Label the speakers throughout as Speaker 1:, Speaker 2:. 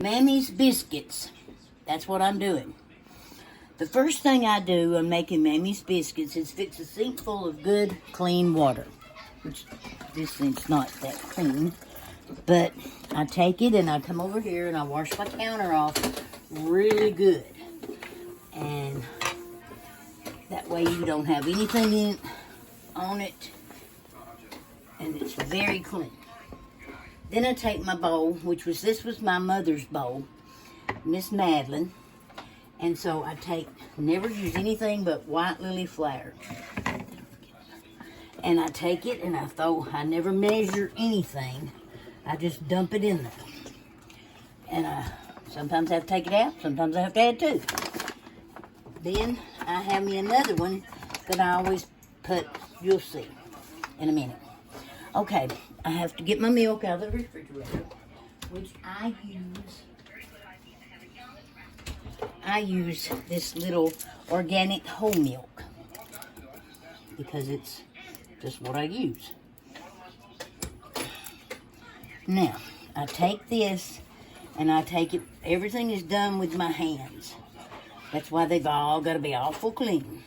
Speaker 1: Mammy's Biscuits. That's what I'm doing. The first thing I do when making Mammy's Biscuits is fix a sink full of good, clean water. Which, this sink's not that clean. But I take it and I come over here and I wash my counter off really good. And that way you don't have anything on it. And it's very clean. Then I take my bowl, this was my mother's bowl, Miss Madeline. And so I never use anything but white lily flour. And I take it and I never measure anything. I just dump it in there. And I sometimes have to take it out, sometimes I have to add two. Then I have me another one that I always put, you'll see in a minute. Okay, I have to get my milk out of the refrigerator, which I use this little organic whole milk because it's just what I use. Now, I take this and I take it, everything is done with my hands. That's why they've all got to be awful clean.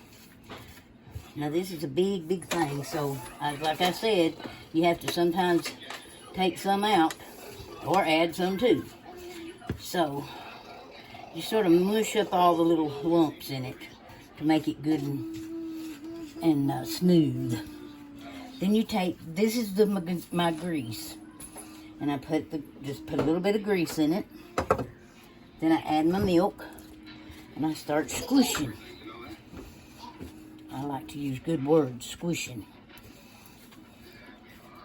Speaker 1: Now this is a big, big thing, so like I said, you have to sometimes take some out or add some too. So you sort of mush up all the little lumps in it to make it good and smooth. Then you take, this is my grease, and I just put a little bit of grease in it. Then I add my milk and I start squishing. I like to use good words, squishing.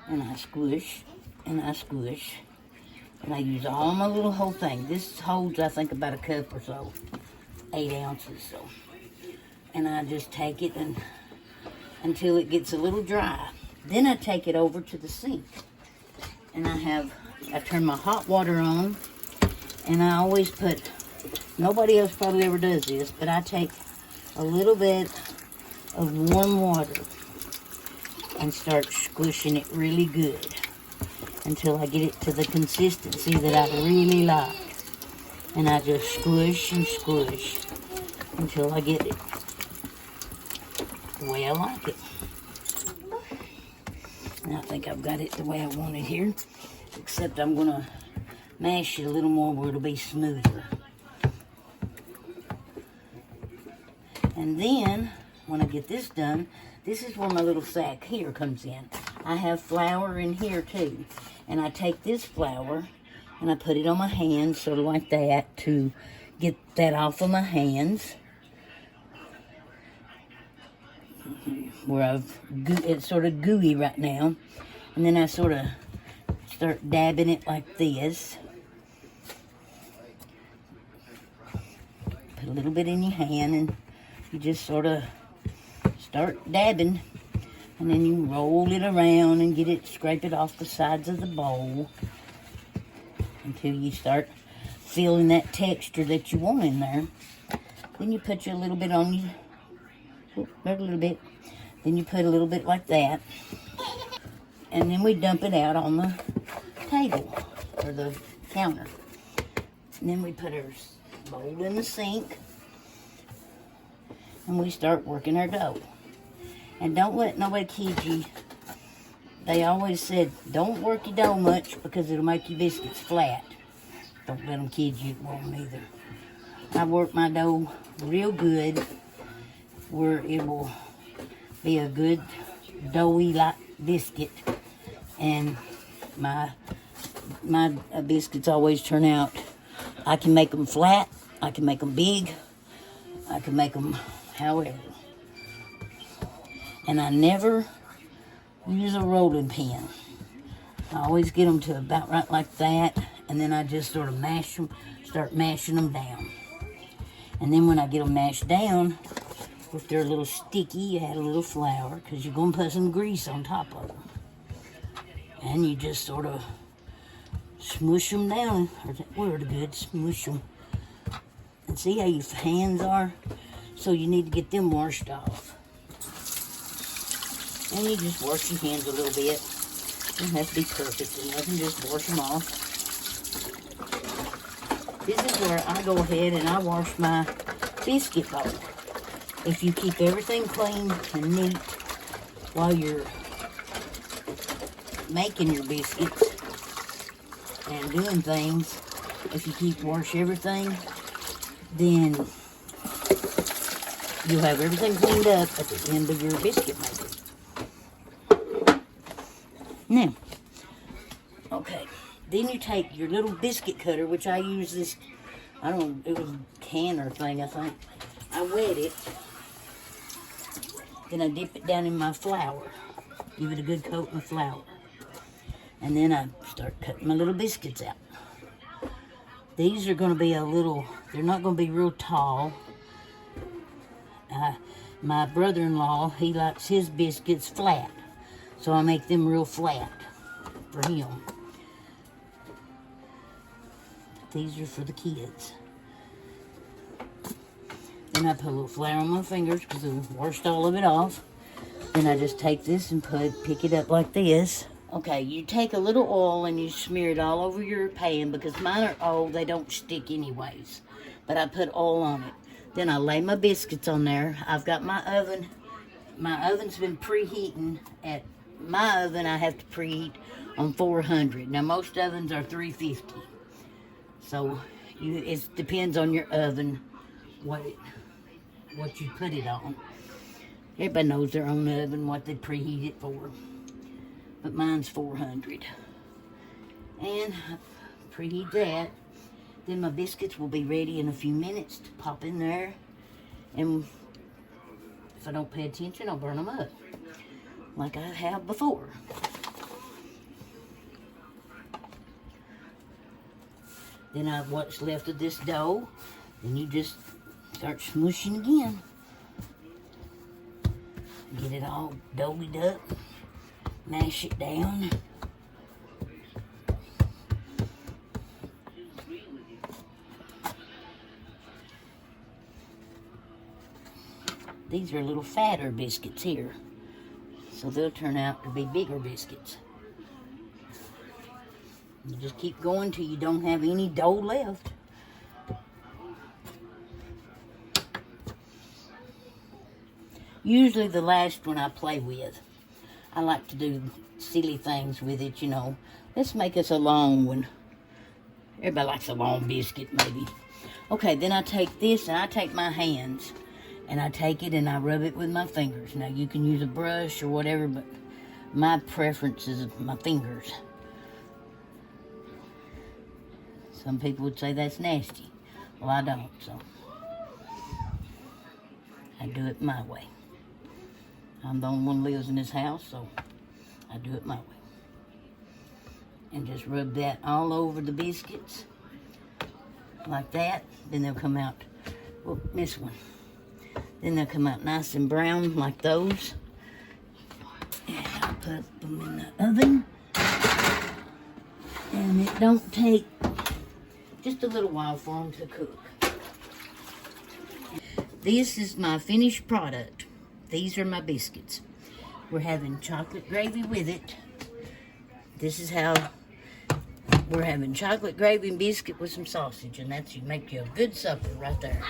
Speaker 1: And I squish, and I squish. And I use all my little whole thing. This holds, I think, about a cup or so. 8 ounces, so. And I just take it until it gets a little dry. Then I take it over to the sink. And I turn my hot water on. And I always nobody else probably ever does this, but I take a little bit of warm water and start squishing it really good until I get it to the consistency that I really like. And I just squish and squish until I get it the way I like it. And I think I've got it the way I want it here, except I'm going to mash it a little more where it'll be smoother. And then when I get this done, this is where my little sack here comes in. I have flour in here too. And I take this flour and I put it on my hands, sort of like that, to get that off of my hands. Where it's sort of gooey right now. And then I sort of start dabbing it like this. Put a little bit in your hand and you just sort of start dabbing, and then you roll it around and scrape it off the sides of the bowl until you start feeling that texture that you want in there. Then you put a little bit on then you put a little bit like that, and then we dump it out on the table or the counter. And then we put our bowl in the sink and we start working our dough. And don't let nobody kid you. They always said, don't work your dough much because it'll make your biscuits flat. Don't let them kid you, it won't either. I work my dough real good where it will be a good doughy like biscuit. And my biscuits always turn out. I can make them flat, I can make them big, I can make them however. And I never use a rolling pin. I always get them to about right like that, and then I just sort of start mashing them down. And then when I get them mashed down, if they're a little sticky, you add a little flour, because you're going to put some grease on top of them. And you just sort of smush them down. Or that word good, smush them. And see how your hands are? So you need to get them washed off. And you just wash your hands a little bit. It doesn't have to be perfect or nothing, just wash them off. This is where I go ahead and I wash my biscuit bowl. If you keep everything clean and neat while you're making your biscuits and doing things, if you wash everything, then you'll have everything cleaned up at the end of your biscuit making. Now, okay, then you take your little biscuit cutter, which I use this, it was a canner thing, I think. I wet it, then I dip it down in my flour, give it a good coat of flour, and then I start cutting my little biscuits out. These are going to be they're not going to be real tall. My brother-in-law, he likes his biscuits flat, so I make them real flat for him. These are for the kids. Then I put a little flour on my fingers because I washed all of it off. Then I just take this and pick it up like this. Okay, you take a little oil and you smear it all over your pan because mine are old, they don't stick anyways. But I put oil on it. Then I lay my biscuits on there. I've got my oven. My oven's been preheating. At my oven, I have to preheat on 400. Now, most ovens are 350. So, it depends on your oven, what you put it on. Everybody knows their own oven, what they preheat it for. But mine's 400. And I preheat that. Then my biscuits will be ready in a few minutes to pop in there. And if I don't pay attention, I'll burn them up. Like I have before. Then what's left of this dough, then you just start smooshing again. Get it all doughlied up. Mash it down. These are little fatter biscuits here, so they'll turn out to be bigger biscuits. You just keep going till you don't have any dough left. Usually the last one I play with. I like to do silly things with it, you know. Let's make us a long one. Everybody likes a long biscuit, maybe. Okay, then I take this and I take my hands. And I take it and I rub it with my fingers. Now, you can use a brush or whatever, but my preference is my fingers. Some people would say that's nasty. Well, I don't, so I do it my way. I'm the only one who lives in this house, so I do it my way. And just rub that all over the biscuits, like that. Then they'll come out, well, miss one. Then they'll come out nice and brown like those. And I'll put them in the oven. And it don't take just a little while for them to cook. This is my finished product. These are my biscuits. We're having chocolate gravy with it. This is how we're having chocolate gravy and biscuit with some sausage. And that's, you make you a good supper right there.